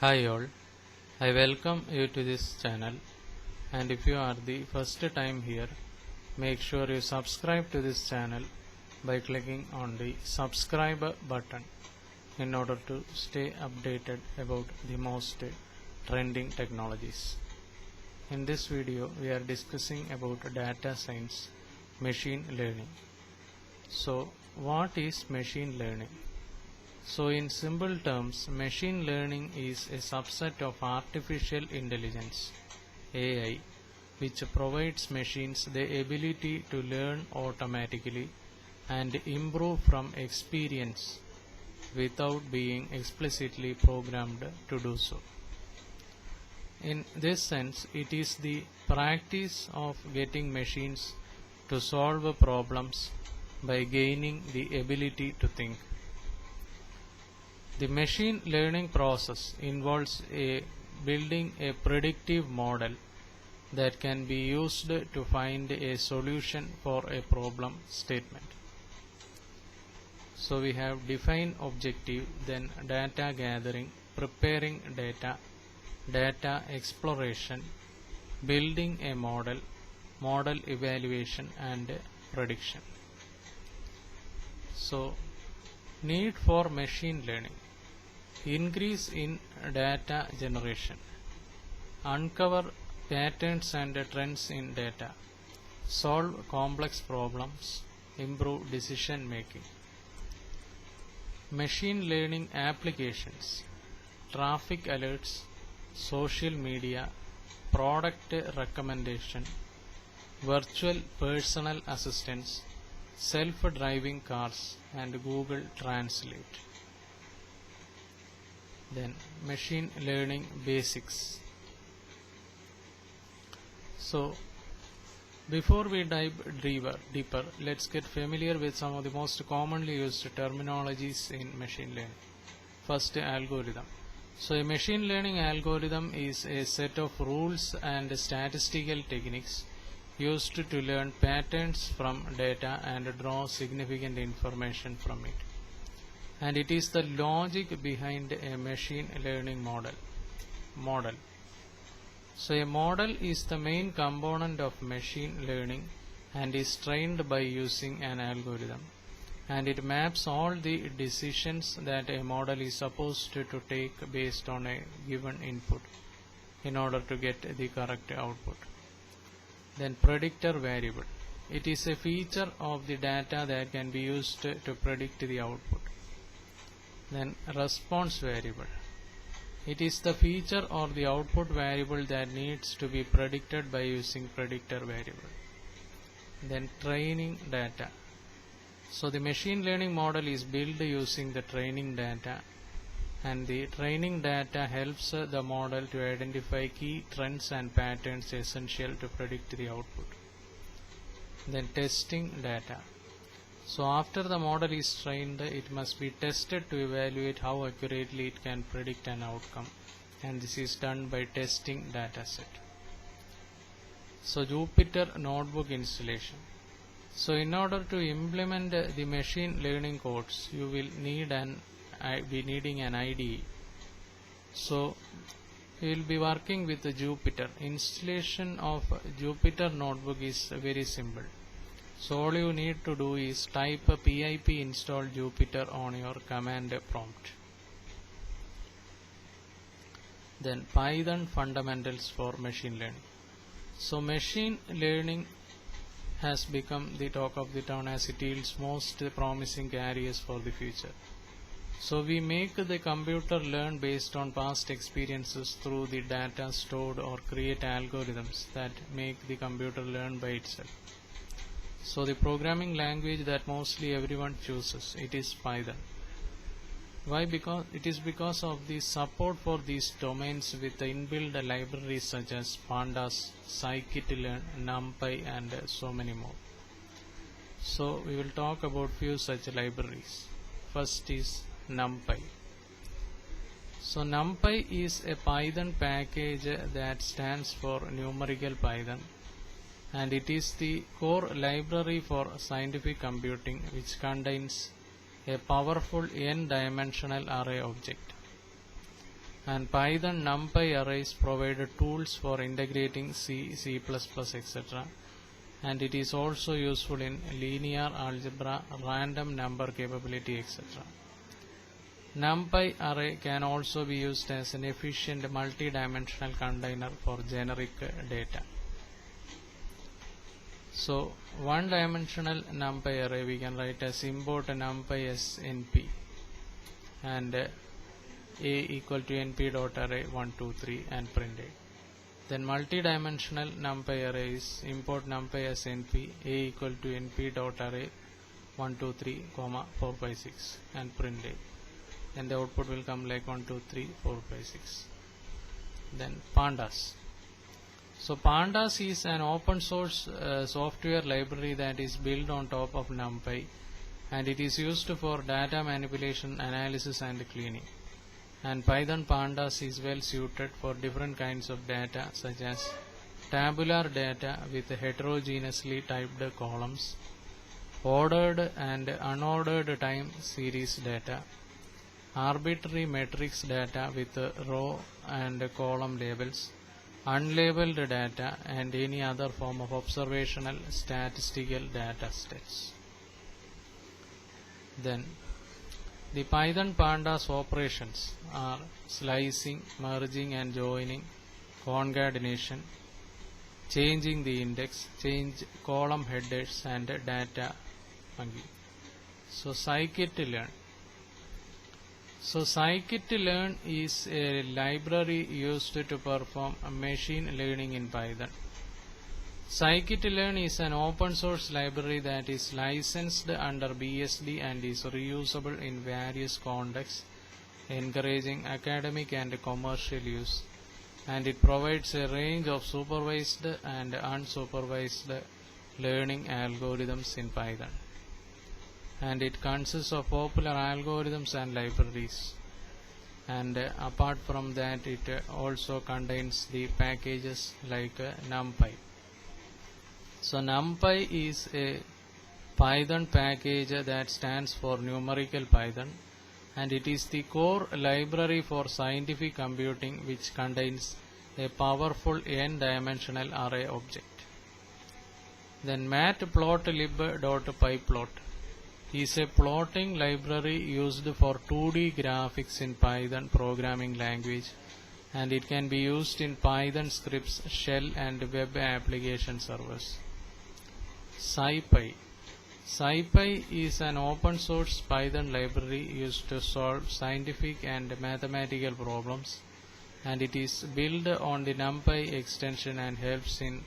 Hi all, I welcome you to this channel, and if you are the first time here, make sure you subscribe to this channel by clicking on the subscribe button in order to stay updated about the most trending technologies. In this video we are discussing about data science, machine learning. So what is machine learning? So in simple terms, machine learning is a subset of artificial intelligence (AI) which provides machines the ability to learn automatically and improve from experience without being explicitly programmed to do so. In this sense, it is the practice of getting machines to solve problems by gaining the ability to think. The machine learning process involves building a predictive model that can be used to find a solution for a problem statement. So we have define objective, then data gathering, preparing data, data exploration, building a model, model evaluation and prediction. So need for machine learning: increase in data generation, uncover patterns and trends in data, solve complex problems, improve decision making. Machine learning applications: traffic alerts, social media, product recommendation, virtual personal assistants, self-driving cars and Google Translate. Then machine learning basics. So before we dive deeper, let's get familiar with some of the most commonly used terminologies in machine learning. First, algorithm. So a machine learning algorithm is a set of rules and statistical techniques used to learn patterns from data and draw significant information from it. And it is the logic behind a machine learning model. So a model is the main component of machine learning and is trained by using an algorithm, and it maps all the decisions that a model is supposed to take based on a given input in order to get the correct output. Then predictor variable. It is a feature of the data that can be used to predict the output. Then response variable. It is the feature or the output variable that needs to be predicted by using predictor variable. Then training data. So the machine learning model is built using the training data, and the training data helps the model to identify key trends and patterns essential to predict the output. Then testing data. So after the model is trained, it must be tested to evaluate how accurately it can predict an outcome, and this is done by testing dataset. So Jupyter Notebook installation. So in order to implement the machine learning codes, you will be needing an IDE. So we will be working with the Jupyter. Installation of Jupyter Notebook is very simple. So all you need to do is type pip install Jupyter on your command prompt. Then Python fundamentals for machine learning. So machine learning has become the talk of the town as it yields most promising areas for the future. So we make the computer learn based on past experiences through the data stored, or create algorithms that make the computer learn by itself. So the programming language that mostly everyone chooses, it is Python. Why? Because of the support for these domains with the inbuilt libraries such as Pandas, scikit-learn, NumPy and so many more. So we will talk about few such libraries. First is NumPy. So NumPy is a Python package that stands for numerical Python, and it is the core library for scientific computing, which contains a powerful n-dimensional array object. and Python NumPy arrays provide tools for integrating C, C++, etc. And it is also useful in linear algebra, random number capability, etc. NumPy array can also be used as an efficient multi-dimensional container for generic data. So, one-dimensional NumPy array we can write as import NumPy as NP and a equal to np dot array 1 2 3 and print it. Then multi-dimensional NumPy array is import NumPy as np a equal to np dot array 1 2 3 comma 4 5 6 and print it. Then the output will come like 1 2 3 4 5 6. Then pandas. So pandas is an open source software library that is built on top of NumPy, and it is used for data manipulation, analysis and cleaning. And Python pandas is well suited for different kinds of data such as tabular data with heterogeneously typed columns, ordered and unordered time series data, arbitrary matrix data with row and column labels, unlabeled data, and any other form of observational statistical data sets. Then the Python pandas operations are slicing, merging and joining, concatenation, changing the index, change column headers and data fungi. So scikit-learn. So scikit-learn is a library used to perform machine learning in Python. Scikit-learn is an open source library that is licensed under BSD and is reusable in various contexts, encouraging academic and commercial use, and it provides a range of supervised and unsupervised learning algorithms in Python. And it consists of popular algorithms and libraries, and apart from that it also contains the packages like NumPy. So NumPy is a Python package that stands for numerical Python, and it is the core library for scientific computing, which contains a powerful n-dimensional array object. Then matplotlib.pyplot is a plotting library used for 2D graphics in Python programming language, and it can be used in Python scripts, shell and web application servers. SciPy. SciPy is an open source Python library used to solve scientific and mathematical problems, and it is built on the NumPy extension and helps in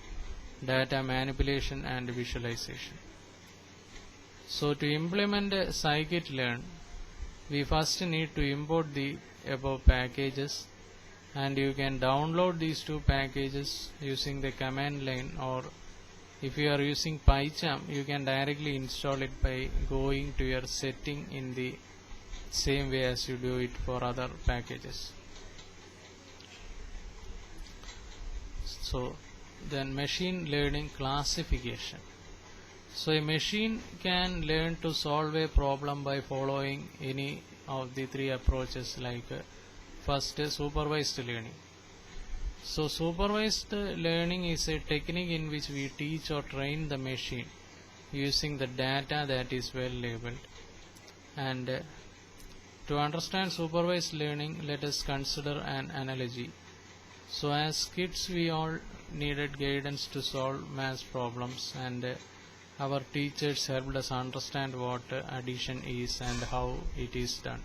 data manipulation and visualization. So to implement scikit-learn, we first need to import the above packages, and you can download these two packages using the command line, or if you are using PyCharm, you can directly install it by going to your setting in the same way as you do it for other packages. So then machine learning classification. So a machine can learn to solve a problem by following any of the three approaches, like first supervised learning. So supervised learning is a technique in which we teach or train the machine using the data that is well labeled. And to understand supervised learning, let us consider an analogy. So as kids, we all needed guidance to solve math problems, and our teachers helped us understand what addition is and how it is done.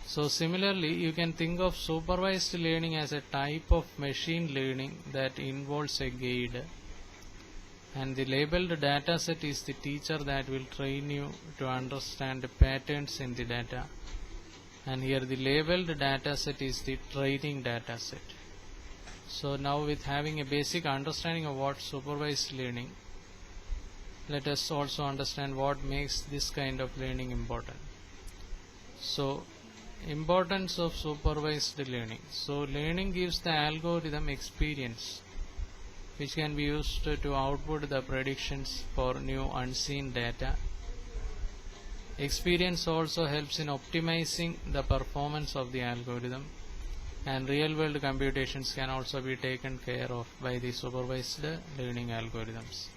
So similarly, you can think of supervised learning as a type of machine learning that involves a guide, and the labeled dataset is the teacher that will train you to understand patterns in the data, and here the labeled dataset is the training dataset. So now, with having a basic understanding of what supervised learning, let us also understand what makes this kind of learning important. So importance of supervised learning. So learning gives the algorithm experience, which can be used to output the predictions for new unseen data. Experience also helps in optimizing the performance of the algorithm, and real-world computations can also be taken care of by the supervised learning algorithms.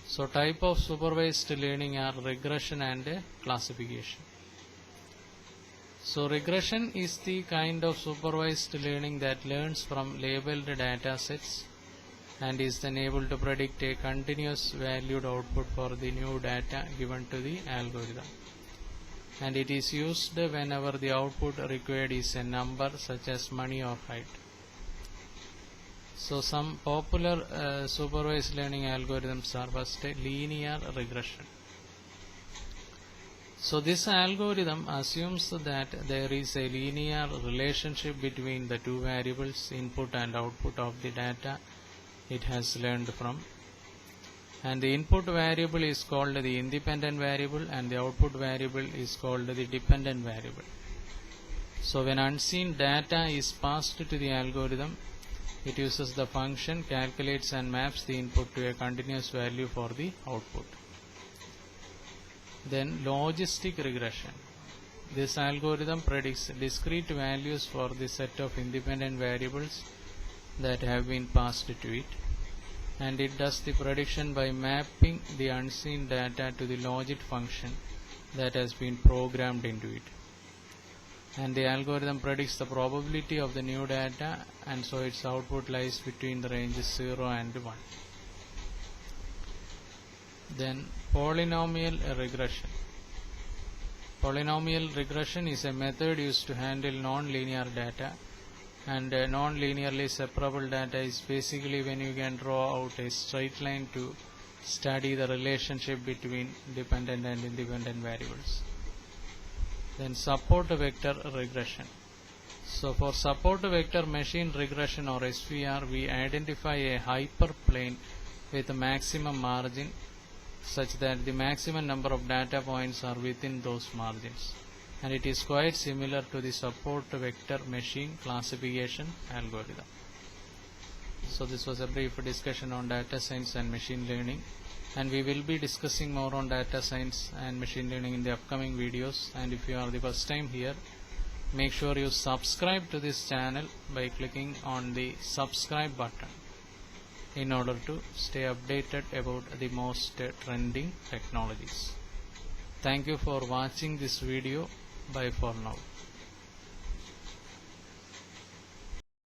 So type of supervised learning are regression and classification. So regression is the kind of supervised learning that learns from labeled data sets and is then able to predict a continuous valued output for the new data given to the algorithm. And it is used whenever the output required is a number such as money or height. So some popular supervised learning algorithms are first linear regression. So this algorithm assumes that there is a linear relationship between the two variables input and output of the data it has learned from, and the input variable is called the independent variable and the output variable is called the dependent variable. So when unseen data is passed to the algorithm, it uses the function, calculates and maps the input to a continuous value for the output. Then logistic regression. This algorithm predicts discrete values for the set of independent variables that have been passed to it, and it does the prediction by mapping the unseen data to the logit function that has been programmed into it. And the algorithm predicts the probability of the new data, and so its output lies between the ranges 0 and 1. Then polynomial regression. Polynomial regression is a method used to handle non-linear data, and non-linearly separable data is basically when you can draw out a straight line to study the relationship between dependent and independent variables. Then support vector regression. So for support vector machine regression or SVR, we identify a hyperplane with a maximum margin such that the maximum number of data points are within those margins, and it is quite similar to the support vector machine classification algorithm. So this was a brief discussion on data science and machine learning, and we will be discussing more on data science and machine learning in the upcoming videos. And if you are the first time here, make sure you subscribe to this channel by clicking on the subscribe button in order to stay updated about the most trending technologies. Thank you for watching this video. Bye for now.